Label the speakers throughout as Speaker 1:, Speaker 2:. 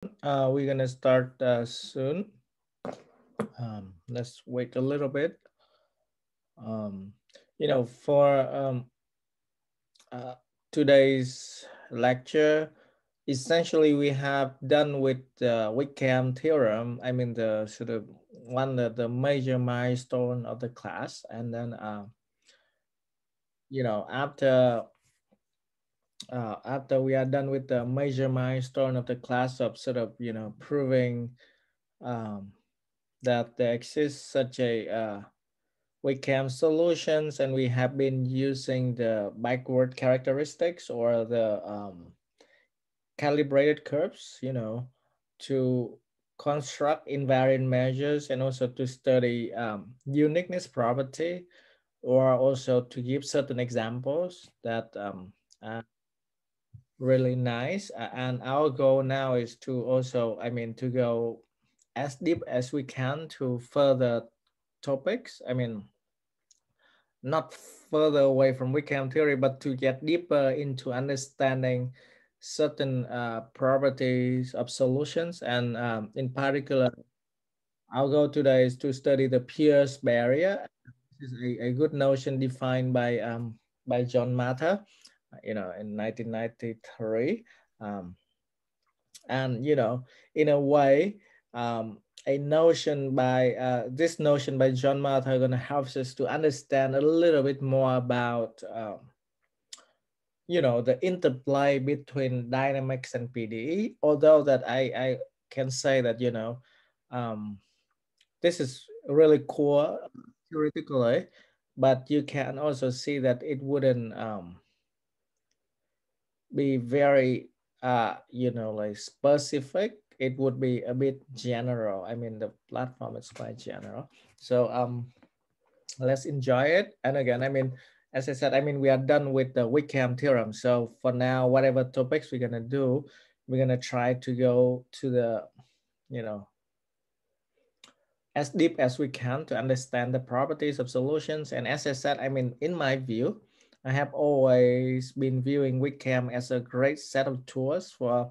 Speaker 1: We're gonna start soon. Let's wait a little bit. Um, for uh, today's lecture, essentially we have done with the Wickham theorem. I mean the sort of one of the major milestone of the class, and then after after we are done with the major milestone of the class of sort of proving um, that there exists such a Wickham solutions, and we have been using the backward characteristics or the calibrated curves, to construct invariant measures and also to study uniqueness property, or also to give certain examples that are really nice. And our goal now is to also, to go as deep as we can to further topics. Not further away from Wickham theory, but to get deeper into understanding certain properties of solutions. And in particular, our goal today is to study the Pierce barrier. This is a good notion defined by John Mather, in 1993. Um, and in a way, a notion by this notion by John Mather going to help us to understand a little bit more about the interplay between dynamics and PDE. Although that I can say that um, this is really cool theoretically, but you can also see that it wouldn't be very like specific. It would be a bit general. The platform is quite general. So let's enjoy it. And again, as I said, we are done with the Wickham theorem. So for now, whatever topics we're gonna do, we're gonna try to go to the you know as deep as we can to understand the properties of solutions. And as I said, in my view, I have always been viewing Wickham as a great set of tools for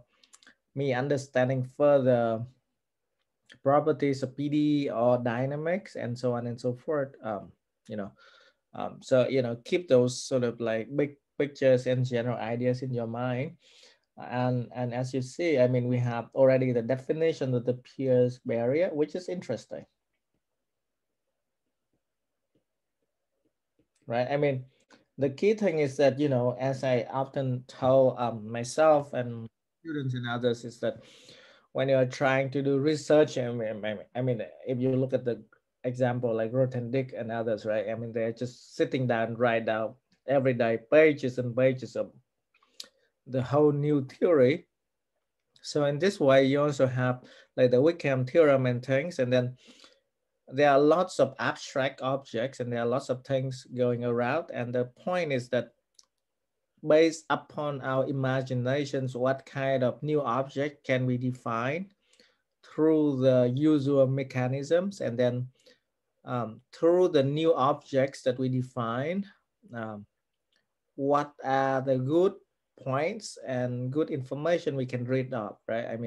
Speaker 1: me understanding further properties of PD or dynamics and so on and so forth. You know, so keep those sort of like big pictures and general ideas in your mind. And as you see, we have already the definition of the Pierce barrier, which is interesting, right? The key thing is that as I often tell myself and students and others, is that when you're trying to do research, if you look at the example like Rothendick and others, right? They're just sitting down, write down every day pages and pages of the whole new theory. So in this way, you also have like the Wickham theorem and things, and then there are lots of abstract objects and there are lots of things going around. And the point is that based upon our imaginations, what kind of new object can we define through the usual mechanisms, and then through the new objects that we define, um, what are the good points and good information we can read up, right?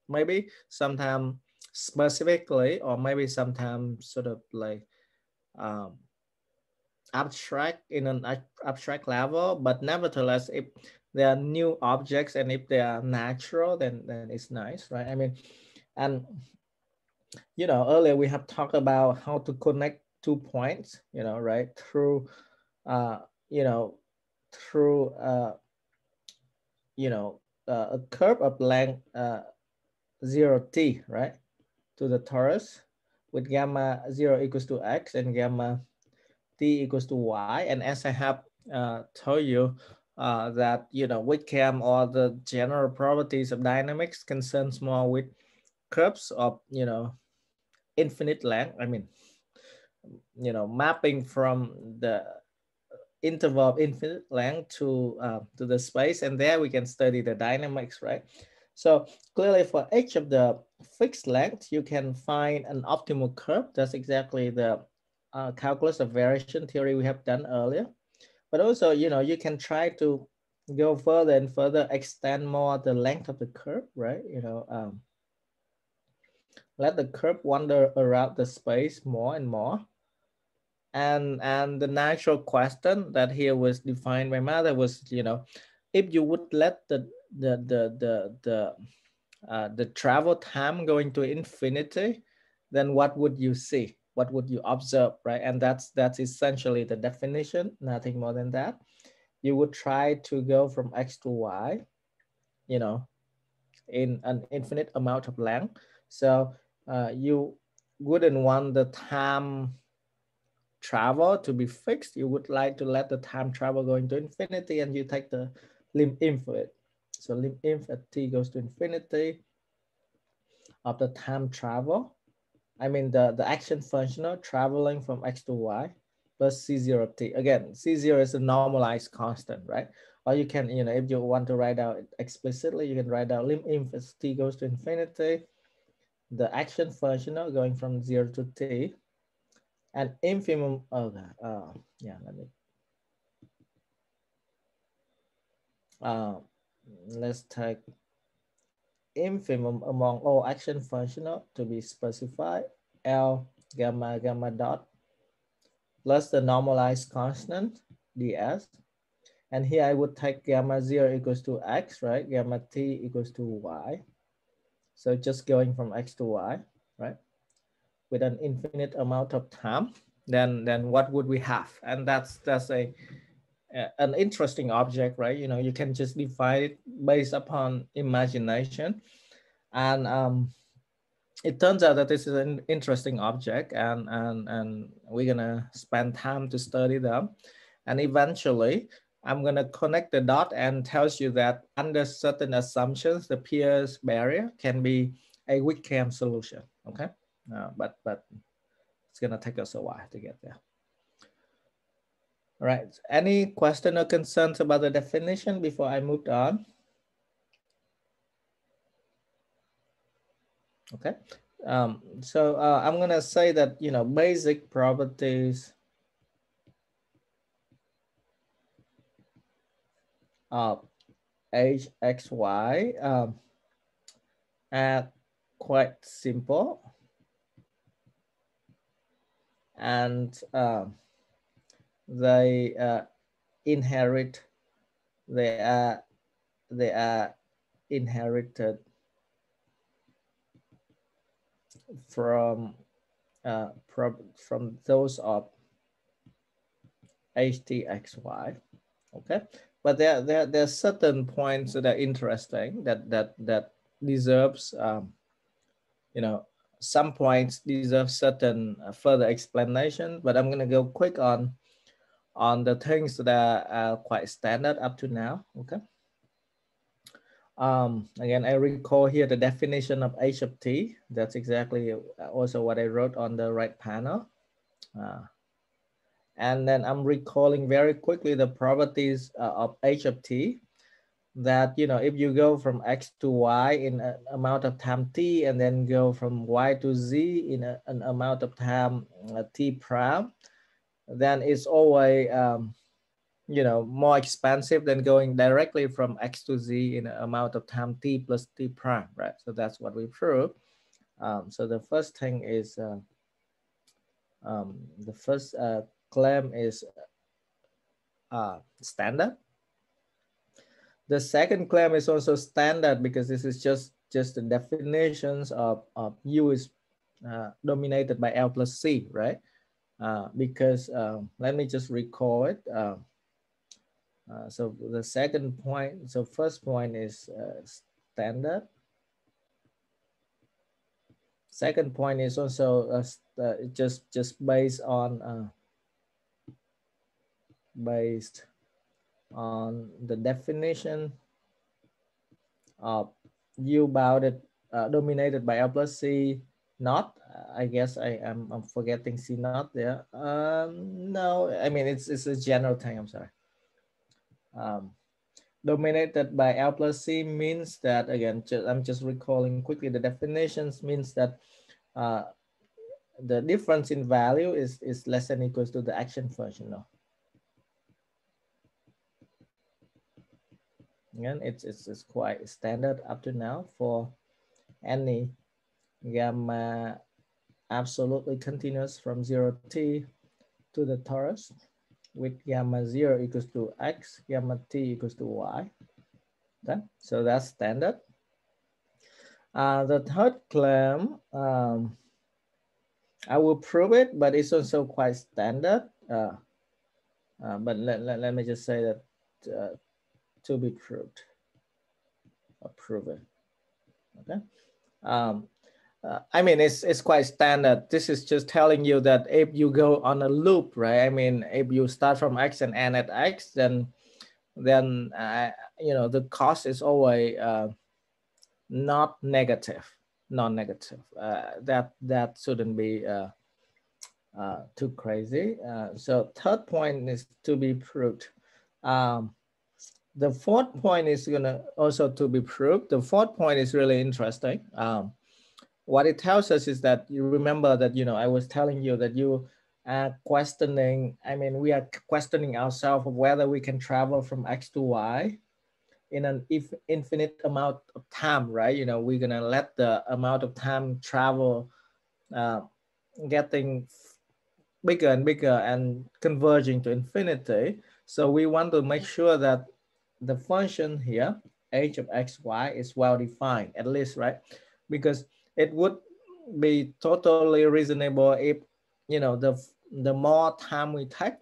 Speaker 1: Maybe sometimes specifically, or maybe sometimes sort of like um, abstract in an abstract level, but nevertheless, if there are new objects and if they are natural, then it's nice, right? And earlier we have talked about how to connect 2 points, right, through uh you know through a curve of length 0t, right, to the torus, with gamma 0 equals to x and gamma t equals to y. And as I have told you, that Wickham or the general properties of dynamics concerns more with curves of infinite length. Mapping from the interval of infinite length to the space, and there we can study the dynamics, right? So clearly, for each of the fixed length, you can find an optimal curve. That's exactly the calculus of variation theory we have done earlier. But also, you can try to go further and further, extend more the length of the curve, right? Let the curve wander around the space more and more. And the natural question that here was defined by Mother was, if you would let the travel time going to infinity, then what would you see? What would you observe, right? And that's essentially the definition, nothing more than that. You would try to go from X to Y, you know, in an infinite amount of length. So you wouldn't want the time travel to be fixed. You would like to let the time travel go into infinity, and you take the lim infinite. So lim infinite t goes to infinity of the time travel. I mean the action functional traveling from X to Y plus C0 t. Again, C0 is a normalized constant, right? Or you can, if you want to write out explicitly, you can write out lim infinite t goes to infinity, the action functional going from 0 to t, and infimum, yeah, uh, let's take infimum among all action functional to be specified, L gamma gamma dot plus the normalized constant ds. And here I would take gamma 0 equals to x, right? Gamma t equals to y. So just going from x to y, right? With an infinite amount of time, then what would we have? And that's an interesting object, right? You can just define it based upon imagination. And it turns out that this is an interesting object, and we're gonna spend time to study them. And eventually, I'm gonna connect the dot and tells you that under certain assumptions, the Pierce barrier can be a Wickham solution. Okay, but it's gonna take us a while to get there. All right. Any question or concerns about the definition before I moved on? Okay. So I'm gonna say that basic properties of HXY are quite simple, and they inherit they are they are inherited from from those of HTXY. Okay, but there are certain points that are interesting that deserves some points deserve certain further explanation, but I'm going to go quick on the things that are quite standard up to now. Okay. Again, I recall here the definition of H of t. That's exactly also what I wrote on the right panel. And then I'm recalling very quickly the properties of H of t, that if you go from X to Y in an amount of time t, and then go from Y to Z in an amount of time t prime, then it's always more expensive than going directly from X to Z in an amount of time t plus t prime, right? So that's what we prove. So the first thing is the first claim is standard. The second claim is also standard because this is just the definitions of U is dominated by L plus C, right? Because let me just recall it. So the second point, so first point is standard. Second point is also just based on the definition of U bounded dominated by L plus C not. I guess I'm forgetting C not there. No, I mean it's a general thing. I'm sorry. Dominated by L plus C means that, again, I'm just recalling quickly the definitions, means that the difference in value is less than equals to the action functional. Again, it's quite standard up to now for any gamma absolutely continuous from 0t to the torus with gamma 0 equals to x, gamma t equals to y. Okay, so that's standard. The third claim, I will prove it, but it's also quite standard. But let me just say that to be proved or proven. Okay. I mean, it's quite standard. This is just telling you that if you go on a loop, right? I mean, if you start from x and end at x, then you know, the cost is always not negative, non-negative. That shouldn't be too crazy. So third point is to be proved. The fourth point is gonna also to be proved. The fourth point is really interesting. What it tells us is that you remember that, you know, I was telling you that you are questioning, I mean, we are questioning ourselves of whether we can travel from X to Y in an infinite amount of time, right? You know, we're gonna let the amount of time travel getting bigger and bigger and converging to infinity. So we want to make sure that the function here, h of xy, is well defined, at least, right? Because it would be totally reasonable if, you know, the more time we take,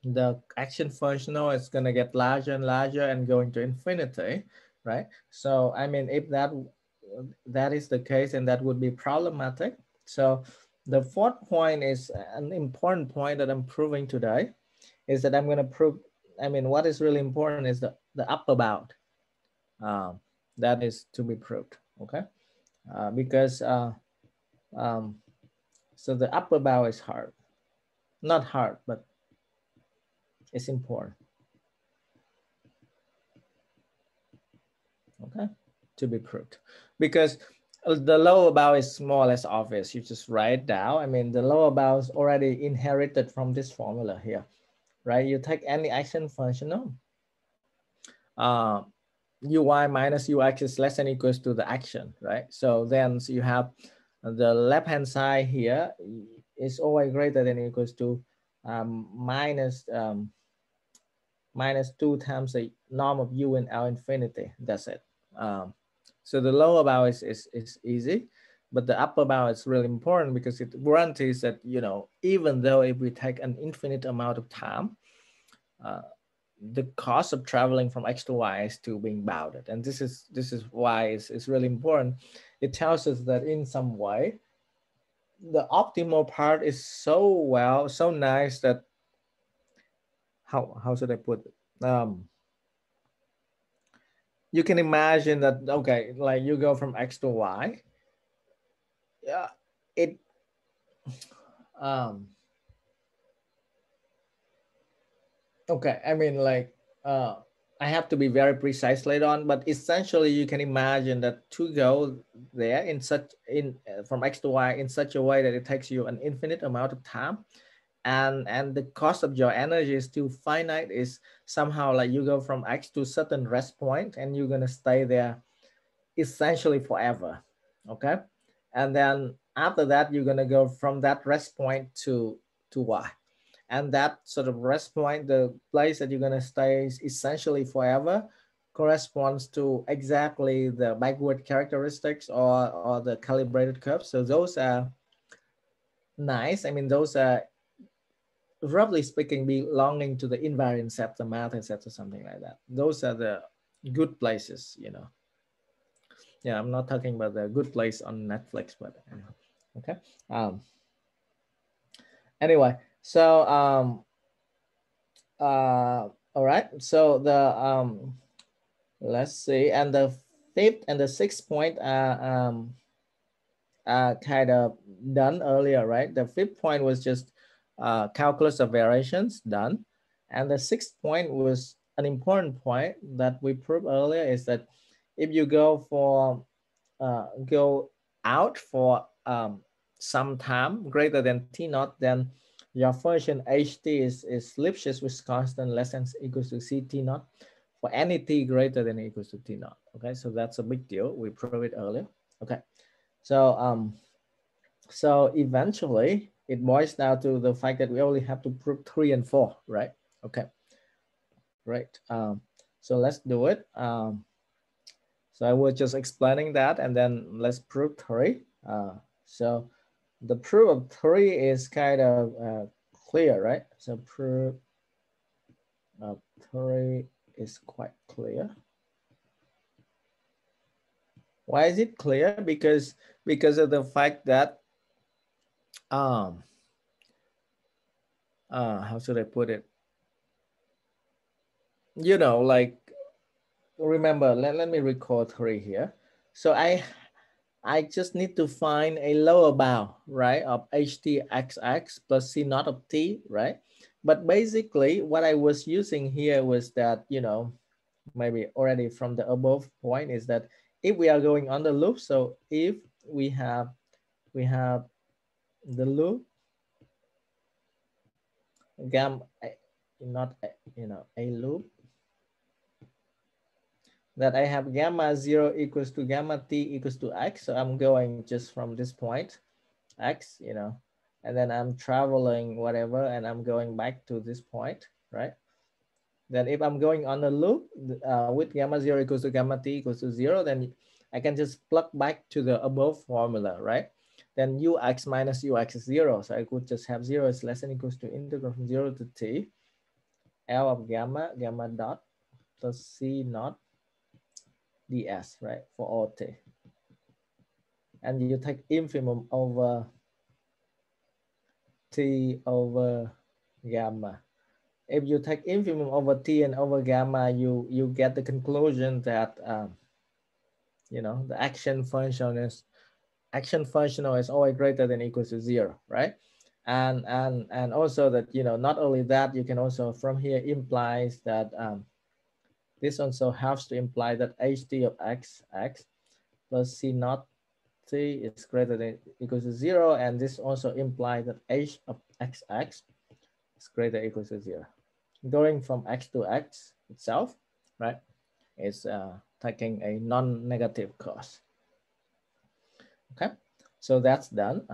Speaker 1: the action functional is going to get larger and larger and going to infinity, right? So I mean, if that is the case, and that would be problematic. So the fourth point is an important point that I'm proving today, is that I'm going to prove, I mean, what is really important is the upper bound. That is to be proved, okay? Because so the upper bound is hard, not hard, but it's important, okay, to be proved. Because the lower bound is more or less obvious. You just write it down. I mean, the lower bound is already inherited from this formula here, right? You take any action functional, uy minus ux is less than equals to the action, right? So then you have the left hand side here is always greater than equals to minus 2 times the norm of u in L infinity. That's it. So the lower bound is easy, but the upper bound is really important because it guarantees that, you know, even though if we take an infinite amount of time, the cost of traveling from X to Y is still being bounded. And this is why it's really important. It tells us that in some way, the optimal part is so nice that, how should I put it? You can imagine that, okay, like you go from X to Y. Yeah, it okay, I mean, like I have to be very precise later on, but essentially you can imagine that to go there from X to Y in such a way that it takes you an infinite amount of time, and the cost of your energy is still finite, is somehow like you go from X to a certain rest point and you're gonna stay there essentially forever, okay? And then after that, you're gonna go from that rest point to Y. And that sort of rest point, the place that you're gonna stay is essentially forever, corresponds to exactly the backward characteristics or the calibrated curves. So those are nice. I mean, those are, roughly speaking, belonging to the invariant set, the matrix set, or something like that. Those are the good places, you know. Yeah, I'm not talking about the good place on Netflix, but okay. Anyway, so all right. So the let's see, and the fifth and the sixth point are kind of done earlier, right? The fifth point was just calculus of variations, done, and the sixth point was an important point that we proved earlier, is that if you go out for some time greater than t naught, then your function ht is Lipschitz with constant less than equals to ct naught for any t greater than or equals to t naught. Okay, so that's a big deal. We proved it earlier. Okay, so so eventually it boils down to the fact that we only have to prove 3 and 4, right? Okay, great. So let's do it. So I was just explaining that, and then let's prove 3. So the proof of 3 is kind of clear, right? So proof of 3 is quite clear. Why is it clear? Because of the fact that how should I put it? You know, like, remember, let me recall 3 here. So I just need to find a lower bound, right, of htxx plus c naught of t, right? But basically what I was using here was that, you know, maybe already from the above point is that if we are going on the loop, so if we have the loop gamma, not you know, a loop that I have gamma 0 equals to gamma t equals to x. So I'm going just from this point x, you know, and then I'm traveling whatever, and I'm going back to this point, right? Then if I'm going on a loop with gamma 0 equals to gamma t equals to 0, then I can just plug back to the above formula, right? Then ux minus ux is 0. So I could just have 0 is less than equals to integral from 0 to t L of gamma dot plus c naught ds, right, for all t. And you take infimum over t over gamma. If you take infimum over t and over gamma, you get the conclusion that you know, the action functional is always greater than or equals to 0, right? And also that, you know, not only that, you can also from here implies that this also helps to imply that ht of x plus c naught t is greater than or equals to 0, and this also implies that h of xx is greater or equals to 0. Going from x to x itself, right, is taking a non-negative cost. Okay, so that's done.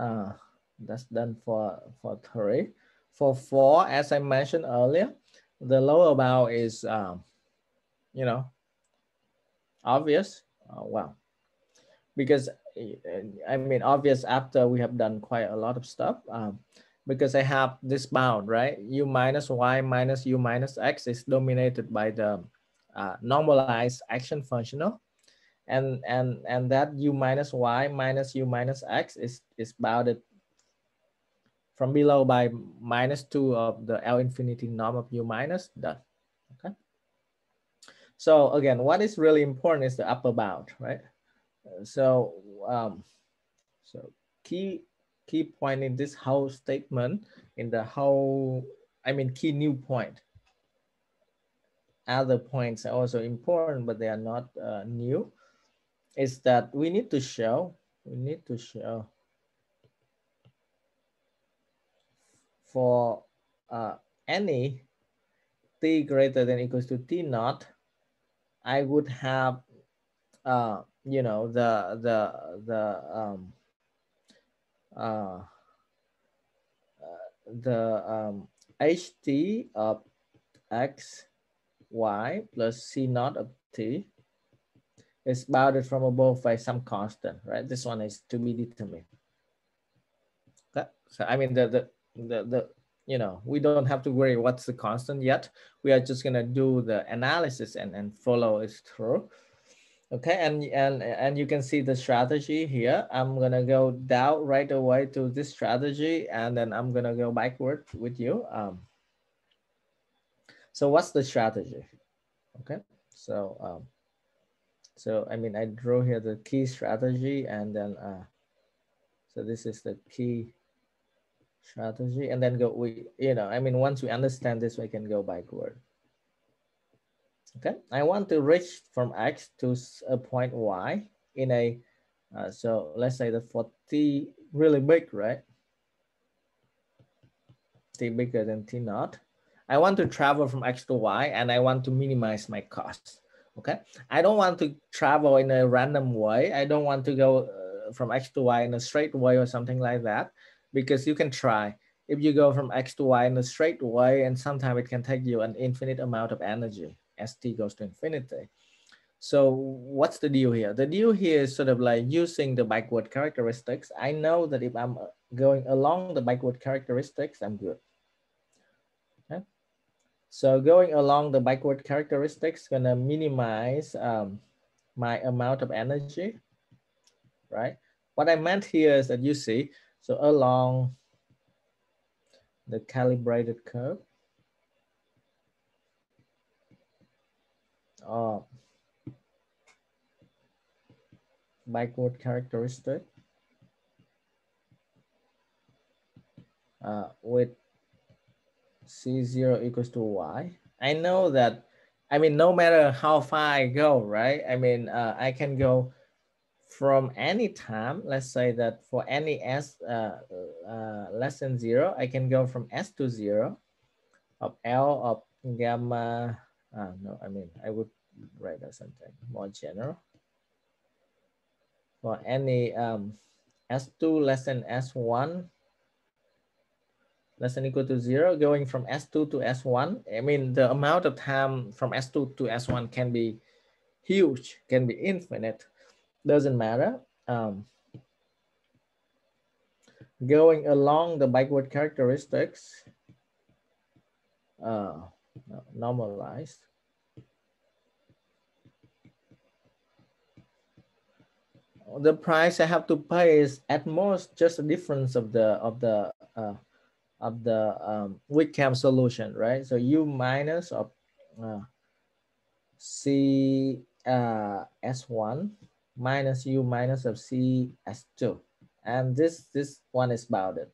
Speaker 1: That's done for 3. For 4, as I mentioned earlier, the lower bound is you know, obvious. Well, because I mean obvious after we have done quite a lot of stuff. Because I have this bound, right? U minus y minus u minus x is dominated by the normalized action functional, and that u minus y minus u minus x is bounded from below by -2 of the L infinity norm of u minus. Done. Okay. So again, what is really important is the upper bound, right? So so key point in this whole statement, in the whole, I mean, key new point. Other points are also important, but they are not new. Is that we need to show for any t greater than equals to t naught, I would have you know, ht of x y plus c naught of t is bounded from above by some constant, right? This one is to be determined. Okay. So I mean the you know, we don't have to worry what's the constant yet. We are just gonna do the analysis and follow it through. Okay, and you can see the strategy here. I'm gonna go down right away to this strategy, and then I'm gonna go backward with you. So what's the strategy? Okay, so so I mean I drew here the key strategy, and then so this is the key strategy, and then you know, I mean, once we understand this, we can go backward. Okay, I want to reach from x to a point y in a so let's say that for t really big, right, t bigger than t naught, I want to travel from X to Y and I want to minimize my cost. Okay. I don't want to travel in a random way. I don't want to go from X to Y in a straight way or something like that, because you can try. If you go from X to Y in a straight way, and sometimes it can take you an infinite amount of energy as t goes to infinity. So what's the deal here? The deal here is sort of like using the backward characteristics. I know that if I'm going along the backward characteristics, I'm good. Okay. So going along the backward characteristics gonna minimize my amount of energy, right? What I meant here is that you see, so along the calibrated curve, backward characteristic with C0 equals to Y. I know that, I mean, no matter how far I go, right? I mean, I can go from any time. Let's say that for any S less than 0, I can go from S to 0 of L of gamma. No, I mean, I would write as something more general. For any S2 less than S1 less than equal to 0, going from S2 to S1. I mean, the amount of time from S2 to S1 can be huge, can be infinite, doesn't matter. Going along the backward characteristics, normalized. The price I have to pay is at most just a difference of the Whitcomb solution, right? So U minus of C S1 minus U minus of C S2, and this one is bounded.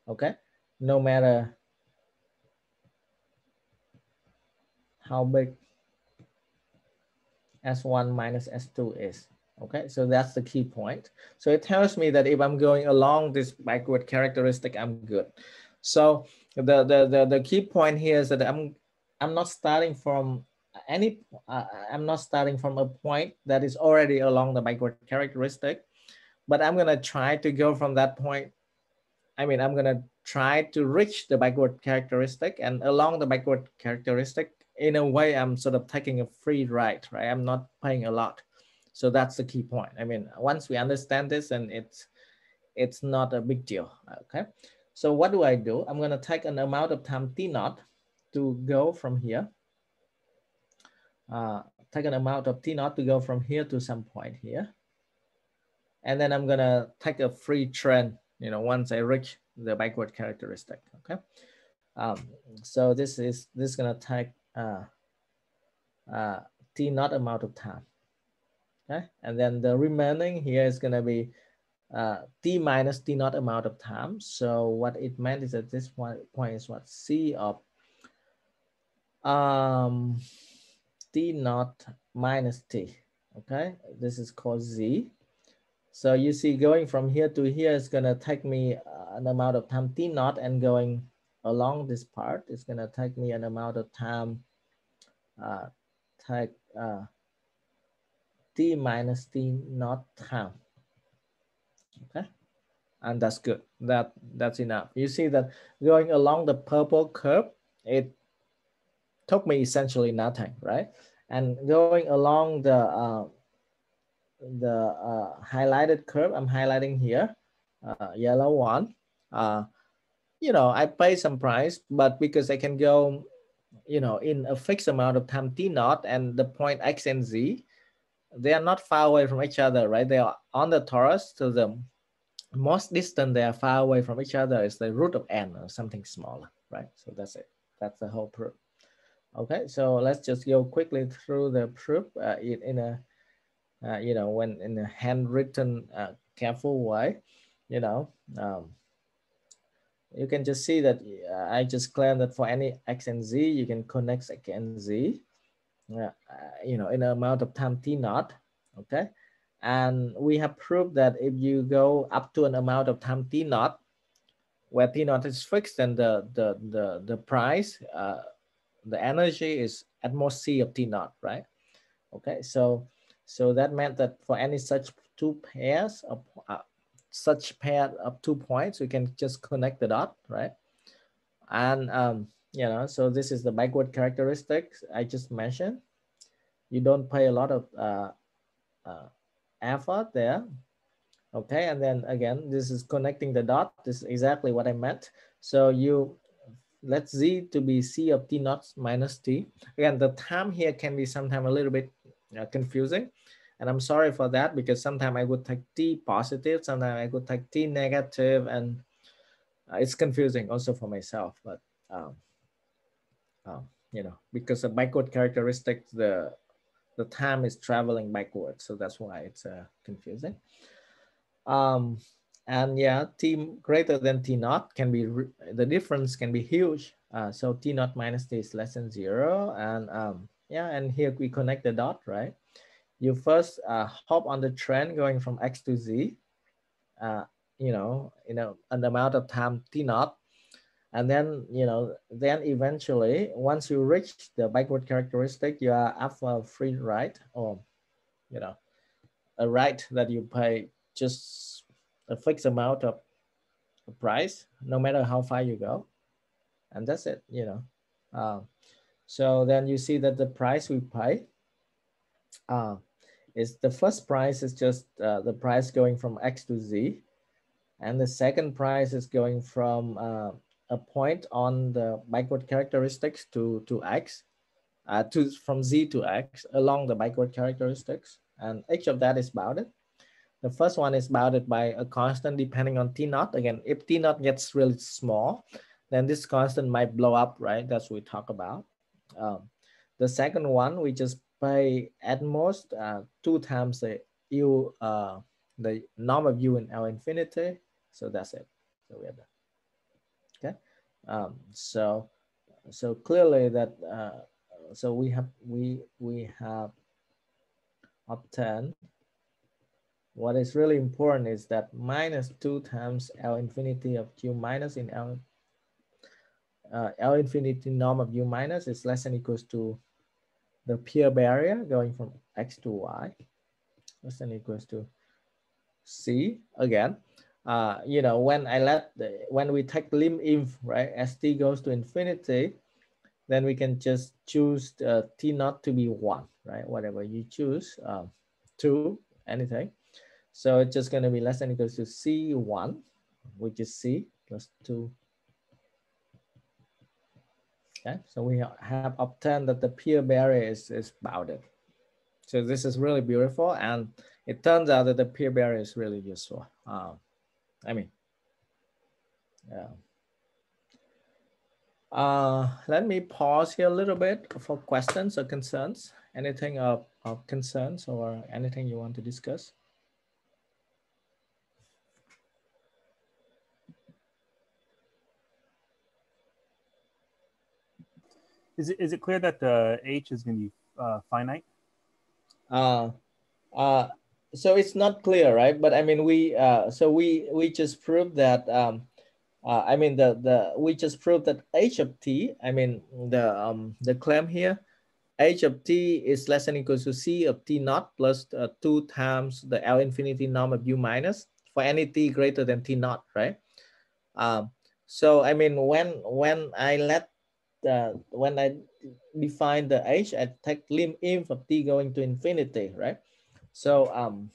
Speaker 1: Okay, no matter how big S1 minus S2 is. Okay, so that's the key point. So it tells me that if I'm going along this backward characteristic, I'm good. So the key point here is that I'm not starting from any, I'm not starting from a point that is already along the backward characteristic, but I'm gonna try to go from that point. I mean, I'm gonna try to reach the backward characteristic, and along the backward characteristic, in a way, I'm sort of taking a free ride, right? I'm not paying a lot. So that's the key point. I mean, once we understand this, and it's not a big deal, okay? So what do? I'm gonna take an amount of time t naught to go from here. Take an amount of t naught to go from here to some point here. And then I'm gonna take a free trend, you know, once I reach the backward characteristic, okay? So this is gonna take t naught amount of time, okay? And then the remaining here is gonna be t minus t naught amount of time. So what it meant is that this point is what? C of t naught minus t, okay? This is called z. So you see, going from here to here is gonna take me an amount of time t naught, and going along this part is gonna take me an amount of time t minus t naught time. Okay, and that's good. That's enough. You see that going along the purple curve, it took me essentially nothing, right? And going along the highlighted curve, I'm highlighting here, yellow one. You know, I pay some price, but because I can go, you know, in a fixed amount of time t naught, and the point x and z, they are not far away from each other, right? They are on the torus, so the most distant they are far away from each other is the root of n, or something smaller, right? So that's it. That's the whole proof. Okay, so let's just go quickly through the proof in a you know, when in a handwritten careful way. You know, you can just see that I just claim that for any x and z, you can connect x and z, you know, in an amount of time t naught. Okay, and we have proved that if you go up to an amount of time t naught, where T naught is fixed, and the price, the energy is at most C of T naught, right? Okay, so that meant that for any such two pairs of such pair of 2 points, we can just connect the dot, right? And you know, so this is the backward characteristics I just mentioned. You don't pay a lot of effort there. Okay, and then again, this is connecting the dot. This is exactly what I meant. So you let Z to be C of T naught minus T. Again, the time here can be sometimes a little bit confusing. And I'm sorry for that, because sometimes I would take T positive, sometimes I would take T negative, and it's confusing also for myself. But, you know, because of backward characteristics, the time is traveling backwards. So that's why it's confusing. And yeah, T greater than T naught can be, the difference can be huge. So T naught minus T is less than 0. And yeah, and here we connect the dot, right? You first hop on the trend going from X to Z, you know, an amount of time T naught. And then, you know, then eventually, once you reach the backward characteristic, you are up for a free ride, or, you know, a ride that you pay just a fixed amount of price, no matter how far you go. And that's it, you know. So then you see that the price we pay is, the first price is just the price going from X to Z. And the second price is going from a point on the backward characteristics to X, from Z to X along the backward characteristics. And each of that is bounded. The first one is bounded by a constant depending on T naught. Again, if T naught gets really small, then this constant might blow up, right? That's what we talk about. The second one, we just pay at most 2 times the U, the norm of U in L infinity. So that's it. So we have that. Okay. So clearly that, so we have obtained, what is really important is that minus 2 times L infinity of U minus in L infinity norm of U minus is less than equals to the pure barrier going from X to Y, less than equals to C. Again, you know, when we take lim inf, right, as T goes to infinity, then we can just choose T naught to be 1, right? Whatever you choose, 2, anything. So it's just going to be less than equals to C1, which is C plus 2. Okay, so we have obtained that the pure barrier is bounded. So this is really beautiful, and it turns out that the pure barrier is really useful. I mean, yeah. Let me pause here a little bit for questions or concerns. Anything of concerns or anything you want to discuss?
Speaker 2: Is it clear that the H is going to be finite?
Speaker 1: So it's not clear, right? But I mean, we just proved that. I mean, we just proved that H of T. I mean, the claim here, H of T is less than or equals to C of T naught plus 2 times the L infinity norm of U minus for any T greater than T naught, right? So I mean, when I define the H, I take lim inf of T going to infinity, right? So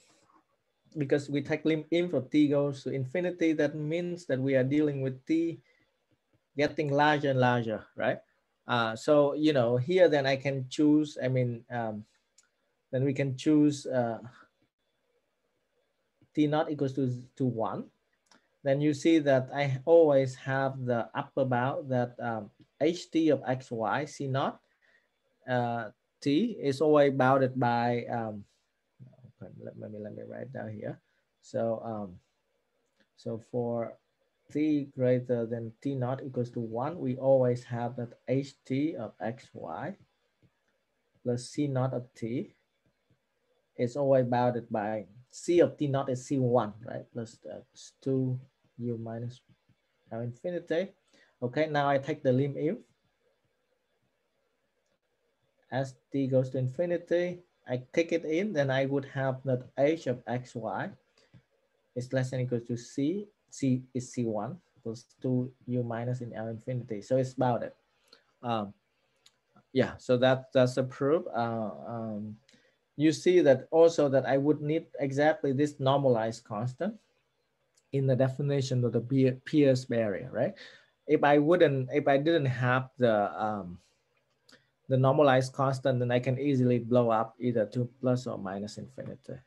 Speaker 1: because we take lim inf of T goes to infinity, that means that we are dealing with T getting larger and larger, right? So, you know, here then I can choose, I mean, then we can choose T naught equals to 1. Then you see that I always have the upper bound that HT of XY C naught T is always bounded by, let me write down here. So, so for T greater than T naught equals to 1, we always have that HT of XY plus C naught of T is always bounded by C of T naught is C1, right? Plus 2 U minus L infinity. Okay, now I take the lim if as t goes to infinity, I kick it in, then I would have that h of xy is less than or equal to c. C is c1 plus 2u minus in L infinity. So it's about it. Yeah, so that's the proof. You see that also that I would need exactly this normalized constant in the definition of the Pierce barrier, right? If I didn't have the normalized constant, then I can easily blow up either to plus or minus infinity.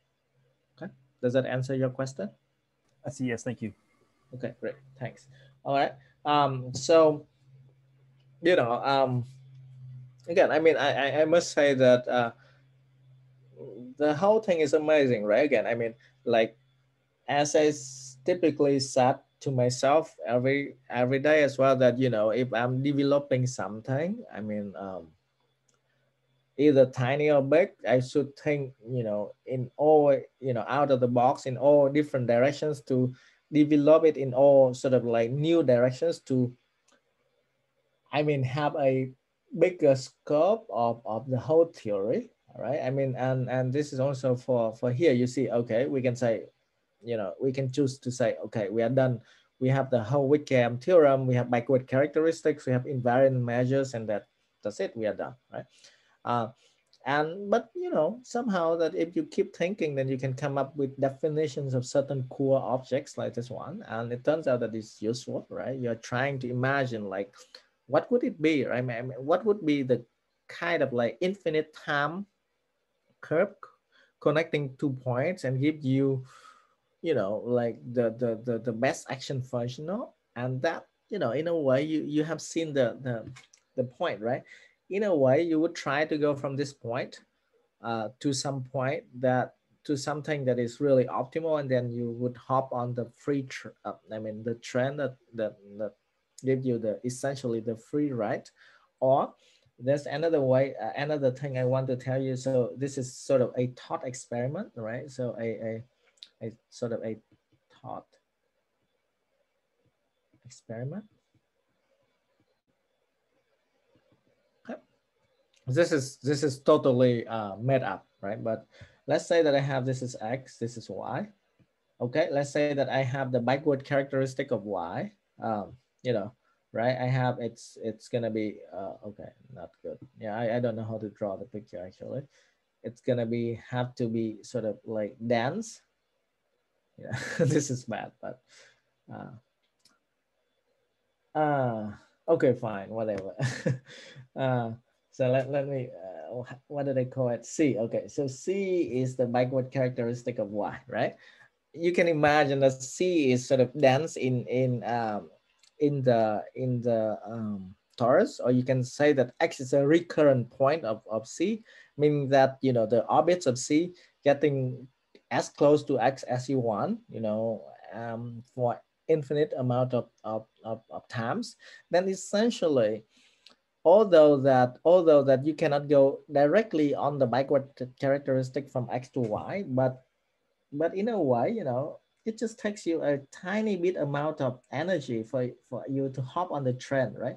Speaker 1: Okay, does that answer your question?
Speaker 2: I see. Yes, thank you.
Speaker 1: Okay, great, thanks. All right. So again, I mean, I must say that the whole thing is amazing, right? Again, I mean, like as I typically said to myself every day as well, that if I'm developing something, I mean, either tiny or big, I should think in all out of the box in all different directions to develop it in all sort of like new directions to, I mean, have a bigger scope of the whole theory. All right, I mean, and this is also for here, you see, okay, we can say, we can choose to say, okay, we are done. We have the whole Wickham theorem, we have backward characteristics, we have invariant measures, and that's it, we are done, right? But somehow that if you keep thinking, then you can come up with definitions of certain core objects like this one, and it turns out that it's useful, right? You're trying to imagine like what would it be, right? I mean, what would be the kind of like infinite time curve connecting 2 points and give you like the best action functional, and that in a way you have seen the point, right? In a way you would try to go from this point to some point that to something that is really optimal, and then you would hop on the I mean the trend that give you the essentially the free ride. Or there's another way, another thing I want to tell you. So this is sort of a thought experiment, right? So a sort of a thought experiment. Okay. This is totally made up, right? But let's say that I have this is x, this is y. Okay, let's say that I have the backward characteristic of y. Right? I have it's gonna be okay, not good. Yeah, I don't know how to draw the picture actually. It's gonna be have to be sort of like dense. Yeah, this is bad, but okay, fine, whatever. So let me, what do they call it? C. Okay, so C is the backward characteristic of Y, right? You can imagine that C is sort of dense in the torus, or you can say that X is a recurrent point of C, meaning that the orbits of C getting as close to X as you want, for infinite amount of times. Then essentially, although that you cannot go directly on the backward characteristic from X to Y, but in a way, it just takes you a tiny bit amount of energy for you to hop on the trend, right?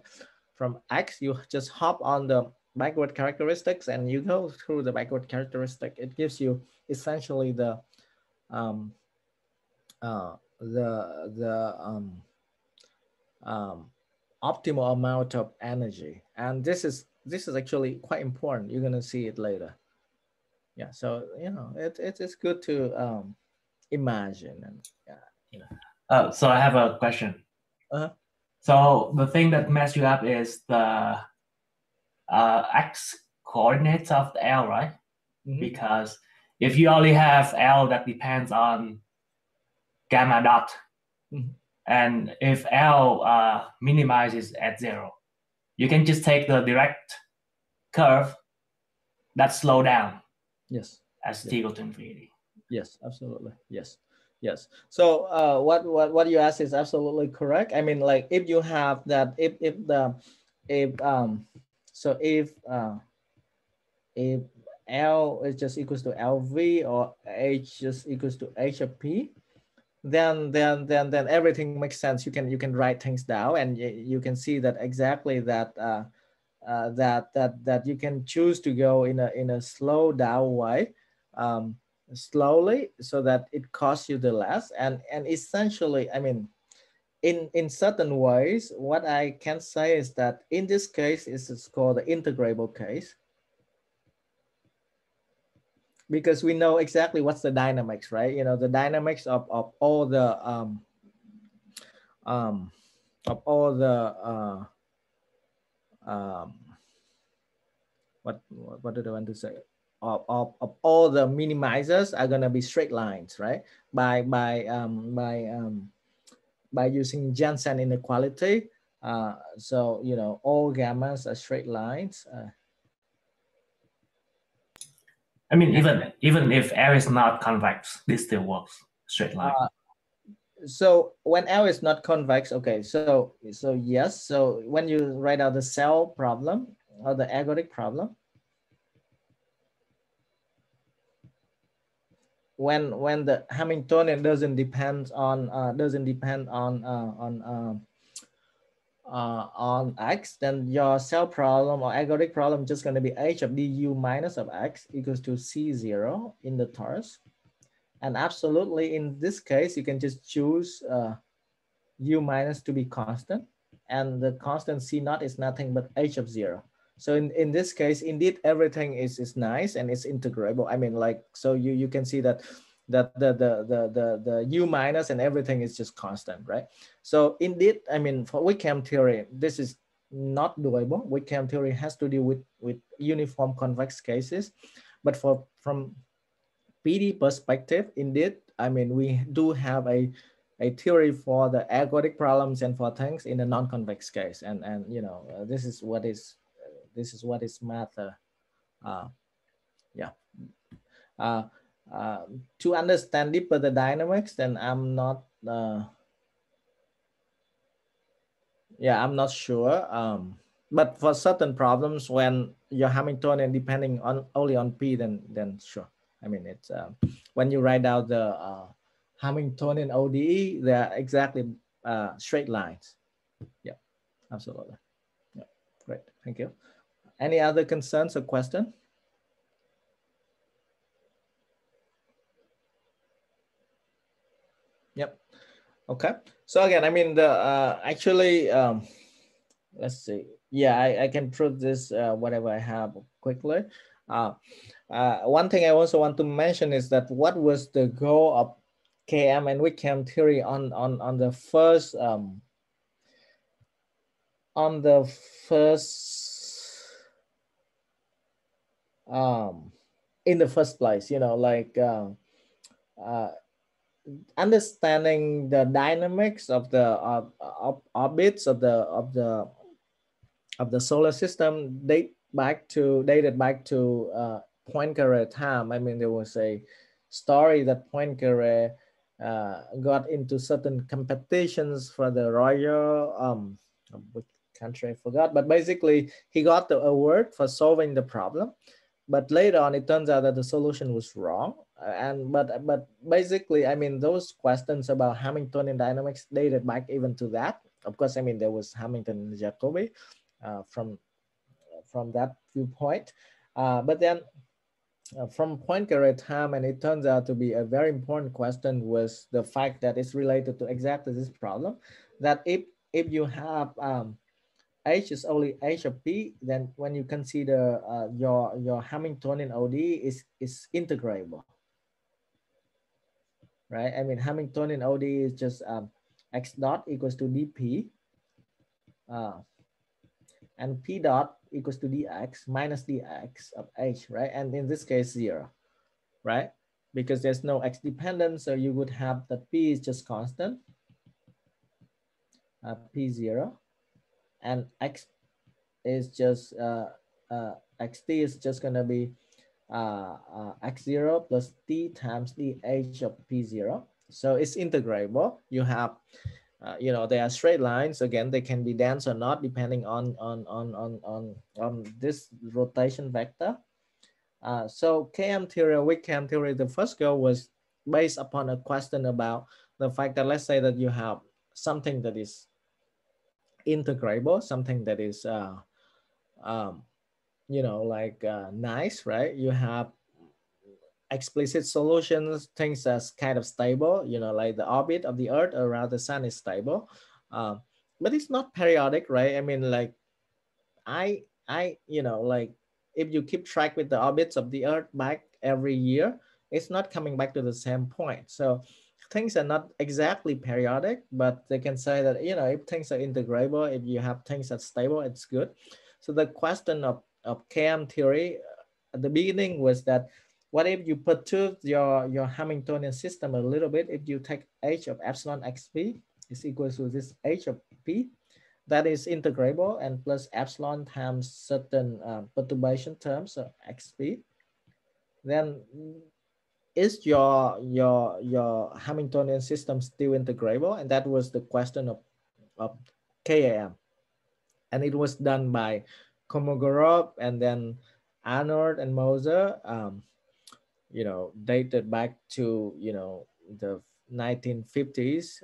Speaker 1: From X, you just hop on the backward characteristics and you go through the backward characteristic. It gives you essentially the optimal amount of energy, and this is actually quite important. You're gonna see it later. Yeah, so it's good to imagine. And
Speaker 3: So I have a question. So the thing that messed you up is the x coordinates of the L, right? Because if you only have L that depends on gamma dot, and if L minimizes at 0, you can just take the direct curve that slow down.
Speaker 1: Yes.
Speaker 3: As t goes to infinity.
Speaker 1: Yes, absolutely. Yes. So what you asked is absolutely correct. I mean, like if you have that, if L is just equals to LV or H just equals to H of P, then everything makes sense. You can write things down, and you can see that exactly that that you can choose to go in a slow down way, slowly, so that it costs you the less. And essentially, I mean, in certain ways, what I can say is that in this case, it's called the integrable case, because we know exactly what's the dynamics, right? You know, the dynamics of all the of all the what did I want to say? Of all the minimizers are gonna be straight lines, right? By using Jensen inequality. So you know, all gammas are straight lines.
Speaker 3: I mean, even if L is not convex, this still works straight line.
Speaker 1: So when L is not convex, okay, so yes, so when you write out the cell problem or the ergodic problem, when the Hamiltonian doesn't depend on x, then your cell problem or ergodic problem just going to be h of du minus of x equals to c0 in the torus. And absolutely, in this case, you can just choose u minus to be constant, and the constant c naught is nothing but h of 0. So in this case, indeed, everything is nice and it's integrable. I mean, like, so you can see that the u minus and everything is just constant, right? So indeed, I mean, for Wickham theory, this is not doable. Wickham theory has to deal with uniform convex cases, but from PD perspective, indeed, I mean, we do have a theory for the ergodic problems and for things in a non-convex case, and you know, this is what is math. Yeah. To understand deeper the dynamics, then I'm not. Yeah, I'm not sure. But for certain problems, when you're Hamiltonian depending on only on P, then sure. I mean, it's when you write out the Hamiltonian ODE, they're exactly straight lines. Yeah, absolutely. Yeah, great. Thank you. Any other concerns or question? Yep. Okay. So again, I mean, the actually, let's see. Yeah, I can prove this whatever I have quickly. One thing I also want to mention is that what was the goal of KM and Wickham theory on the first in the first place, you know, like understanding the dynamics of the orbits of the solar system dated back to Poincaré time. I mean, there was a story that Poincaré got into certain competitions for the royal which country I forgot, but basically he got the award for solving the problem. But later on, it turns out that the solution was wrong. But basically, I mean, those questions about Hamiltonian dynamics dated back even to that. Of course, I mean, there was Hamilton and Jacobi from that viewpoint. But then from Poincaré time, and it turns out to be a very important question, was the fact that it's related to exactly this problem, that if you have H is only H of P, then when you consider your Hamiltonian ODE is integrable, right? I mean, Hamiltonian ODE is just x dot equals to dp, and p dot equals to dx minus dx of H, right? And in this case, 0, right? Because there's no x dependence, so you would have that p is just constant, p0, and x is just xt is just going to be x0 plus t times the h of p0. So it's integrable. You have you know, they are straight lines. Again, they can be dense or not depending on this rotation vector. So KM theory or Wickham theory, the first goal was based upon a question about the fact that let's say that you have something that is integrable, something that is, you know, like nice, right? You have explicit solutions, things that's kind of stable, you know, like the orbit of the Earth around the sun is stable, but it's not periodic, right? I mean, like you know, like if you keep track with the orbits of the Earth back every year, it's not coming back to the same point. So things are not exactly periodic, but they can say that, you know, if things are integrable, if you have things that's stable, it's good. So the question of KM theory at the beginning was that, what if you perturb your Hamiltonian system a little bit? If you take h of epsilon xp is equal to this h of p, that is integrable, and plus epsilon times certain perturbation terms, so xp, then is your Hamiltonian system still integrable? And that was the question of KAM. And it was done by Kolmogorov and then Arnold and Moser, you know, dated back to, you know, the 1950s.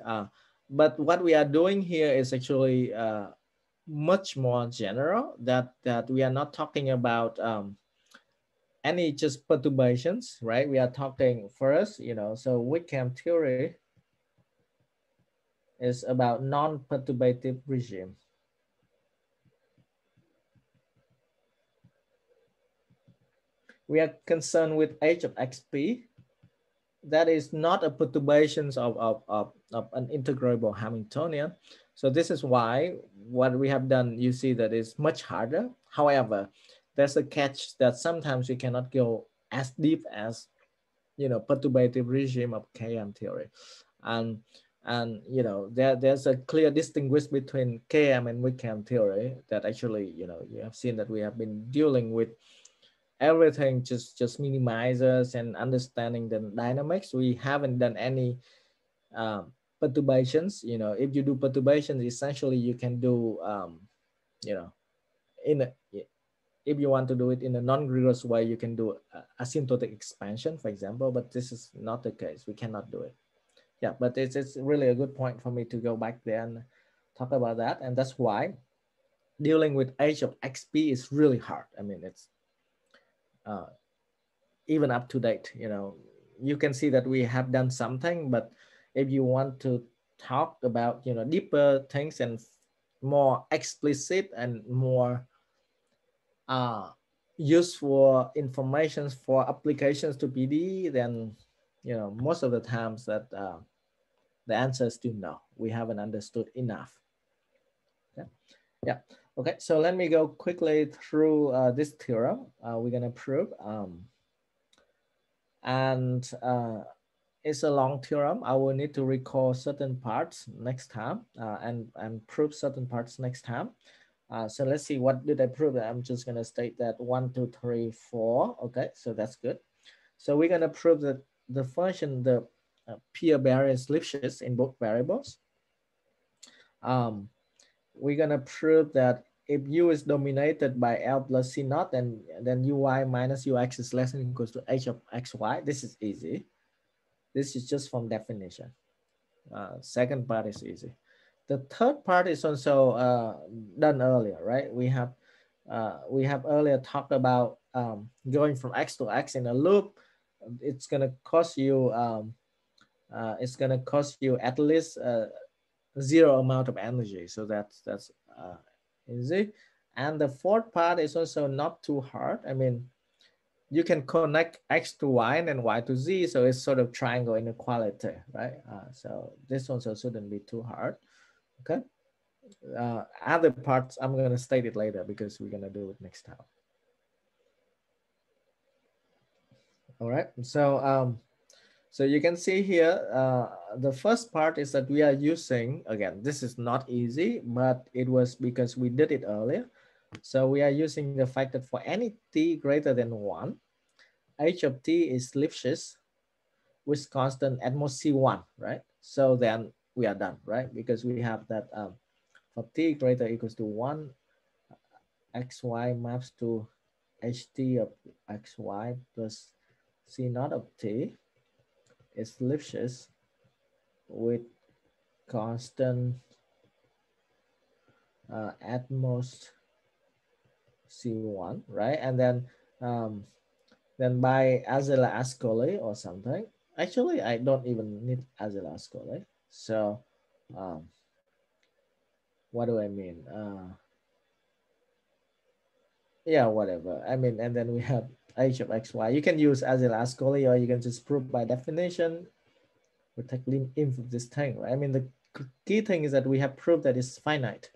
Speaker 1: But what we are doing here is actually much more general, that we are not talking about any just perturbations, right? We are talking first, you know, so Wickham theory is about non-perturbative regime. We are concerned with h of xp. That is not a perturbations of an integrable Hamiltonian. So this is why what we have done, you see that is much harder. However, there's a catch that sometimes we cannot go as deep as, you know, perturbative regime of KM theory. And you know, there's a clear distinguish between KM and Wickham theory that actually, you know, you have seen that we have been dealing with everything just minimizers and understanding the dynamics. We haven't done any perturbations. You know, if you do perturbations, essentially you can do you know, in a, if you want to do it in a non-rigorous way, you can do asymptotic expansion, for example, but this is not the case. We cannot do it. Yeah, but it's really a good point for me to go back there and talk about that. And that's why dealing with h of xp is really hard. I mean, it's even up to date, you know, you can see that we have done something, but if you want to talk about, you know, deeper things and more explicit and more useful information for applications to PD, then, you know, most of the times that the answer is still no. We haven't understood enough. Okay. Yeah. Okay. So let me go quickly through this theorem. We're gonna prove, and it's a long theorem. I will need to recall certain parts next time and prove certain parts next time. So let's see, what did I prove? I'm just gonna state that 1, 2, 3, 4. Okay, so that's good. So we're gonna prove that the function, the P barrier is Lipschitz in both variables. We're gonna prove that if U is dominated by L plus C naught, then Uy minus Ux is less than or equals to H of Xy. This is easy. This is just from definition. Second part is easy. The third part is also done earlier, right? We have earlier talked about going from X to X in a loop. It's gonna cost you at least zero amount of energy. So that's easy. And the fourth part is also not too hard. I mean, you can connect X to Y and then Y to Z. So it's sort of triangle inequality, right? So this also shouldn't be too hard. Okay. Other parts, I'm going to state it later because we're going to do it next time. All right. So, so you can see here, the first part is that we are using, again, this is not easy, but it was because we did it earlier. So we are using the fact that for any t greater than 1, h of t is Lipschitz with constant at most C1, right? So then we are done, right? Because we have that for t greater equals to 1, xy maps to ht of xy plus c naught of t is Lipschitz with constant at most C1, right? And then by Azela-Ascoli or something. Actually, I don't even need Azela-Ascoli. So what do I mean? Yeah, whatever. I mean, and then we have h of xy. You can use Azela-Ascoli, or you can just prove by definition. We take lim inf of this thing, right? I mean, the key thing is that we have proved that it's finite.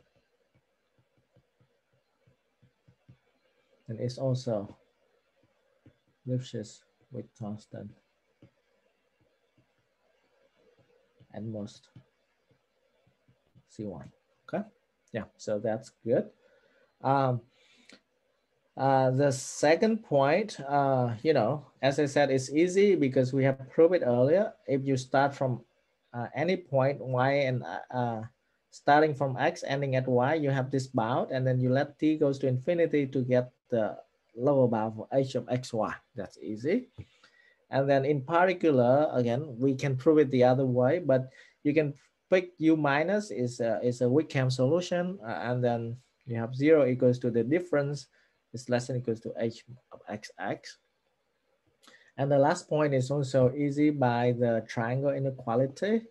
Speaker 1: And it's also Lipschitz with constant at most C1. Okay, yeah, so that's good. The second point, you know, as I said, it's easy because we have proved it earlier. If you start from any point y and starting from x ending at y, you have this bound, and then you let t goes to infinity to get the lower bound for h of xy. That's easy. And then in particular, again, we can prove it the other way, but you can pick u minus is a Wickham solution, and then you have 0 equals to the difference is less than equals to h of xx. And the last point is also easy by the triangle inequality.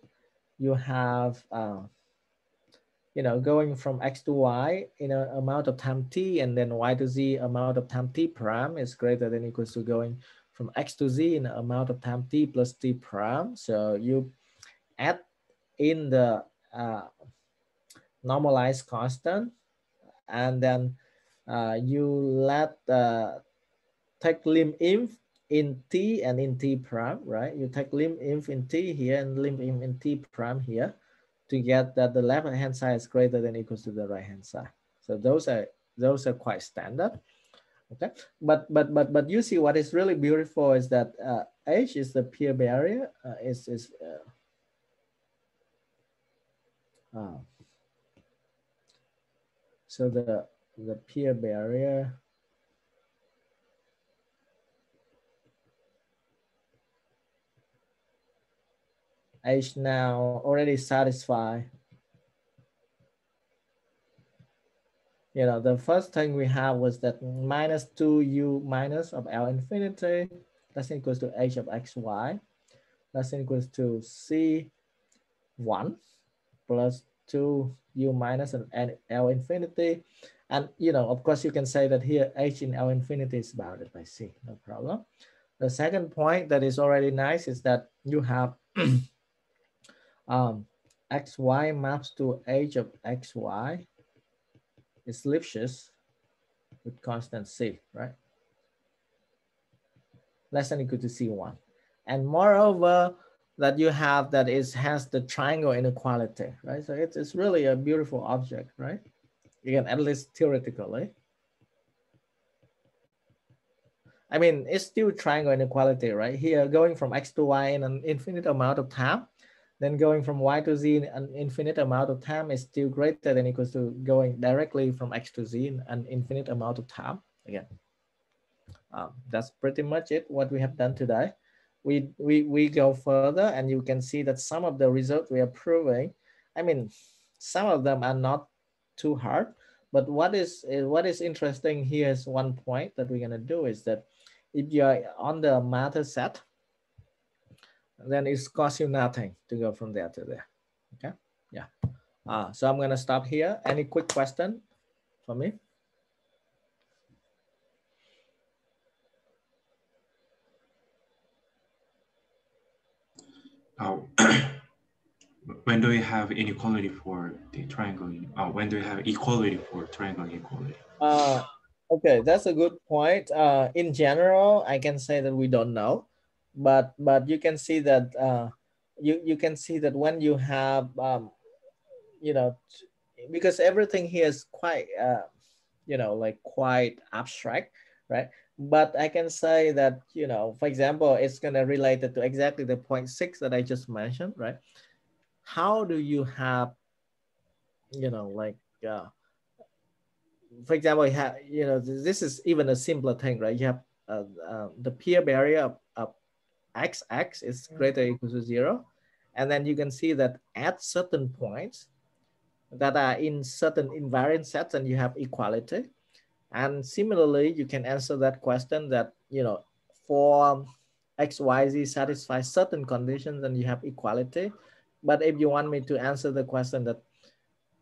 Speaker 1: You have, you know, going from x to y in an amount of time t, and then y to z amount of time t prime is greater than equals to going from x to z in an amount of time t plus t prime. So you add in the normalized constant, and then you let take lim inf in t and in t prime, right? You take lim inf in t here and lim inf in t prime here to get that the left hand side is greater than equals to the right hand side. So those are quite standard. Okay, but you see what is really beautiful is that H is the Pierre barrier. So the Pierre barrier H now already satisfy. You know, the first thing we have was that minus 2u minus of L infinity, that's equals to h of xy. That's equals to C1 plus 2u minus of L infinity. And, you know, of course, you can say that here h in L infinity is bounded by C, no problem. The second point that is already nice is that you have xy maps to h of xy is Lipschitz with constant C, right? Less than equal to C1. And moreover, that you have that has the triangle inequality, right? So it's really a beautiful object, right? Again, at least theoretically. I mean, it's still triangle inequality, right? Here, going from x to y in an infinite amount of time, then going from y to z in an infinite amount of time is still greater than equals to going directly from x to z in an infinite amount of time. Again, that's pretty much it, what we have done today. We go further, and you can see that some of the results we are proving, I mean, some of them are not too hard, but what is interesting here is one point that we're going to do is that if you're on the matter set, then it's cost you nothing to go from there to there. Okay, yeah. So I'm going to stop here. Any quick question for me?
Speaker 4: When do you have inequality for the triangle? When do you have equality for triangle inequality?
Speaker 1: Okay, that's a good point. In general, I can say that we don't know, but you can see that you can see that when you have you know, because everything here is quite you know, like quite abstract, right? But I can say that, you know, for example, it's going to relate it to exactly the 0.6 that I just mentioned, right? How do you have, you know, like for example, you have, you know, this is even a simpler thing, right? You have the Pierre barrier of xx is greater or equal to 0, And then you can see that at certain points that are in certain invariant sets, and you have equality. And similarly, you can answer that question that, you know, for X, Y, Z satisfy certain conditions and you have equality. But if you want me to answer the question that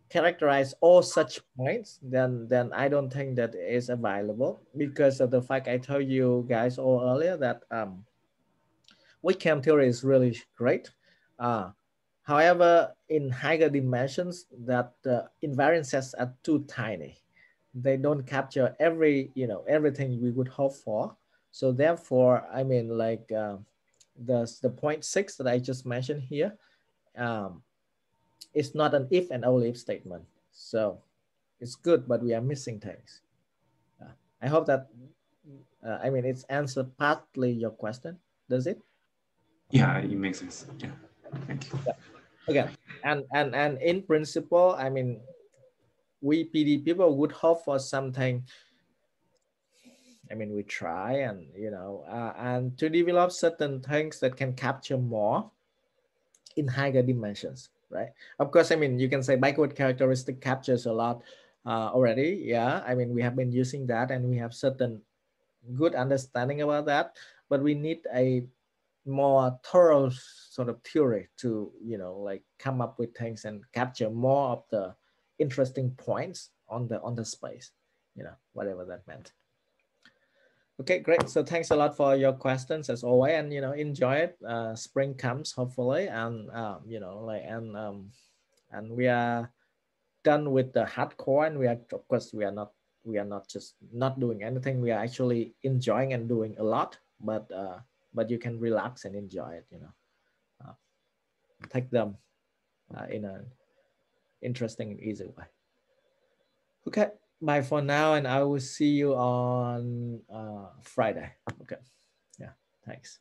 Speaker 1: characterize all such points, then I don't think that is available, because of the fact I told you guys all earlier that weak KM theory is really great. However, in higher dimensions, that invariant sets are too tiny. They don't capture every, you know, everything we would hope for. So therefore, I mean, like the point 6 that I just mentioned here, it's not an if and only if statement. So it's good, but we are missing things. I hope that, I mean, it's answered partly your question. Does it?
Speaker 4: Yeah, it makes sense. Yeah, thank you.
Speaker 1: Yeah. Okay, and in principle, I mean, we PD people would hope for something. I mean, we try and, you know, and to develop certain things that can capture more in higher dimensions, right? Of course, I mean, you can say backward characteristic captures a lot already. Yeah, I mean, we have been using that and we have certain good understanding about that, but we need a more thorough sort of theory to, you know, like come up with things and capture more of the interesting points on the space, you know, whatever that meant. Okay, great. So thanks a lot for your questions as always, and, you know, enjoy it. Spring comes hopefully, and you know, like, and we are done with the hardcore, and we are, of course, we are not just not doing anything. We are actually enjoying and doing a lot, but you can relax and enjoy it, you know, take them in an interesting and easy way. Okay, bye for now, and I will see you on Friday. Okay, yeah, thanks.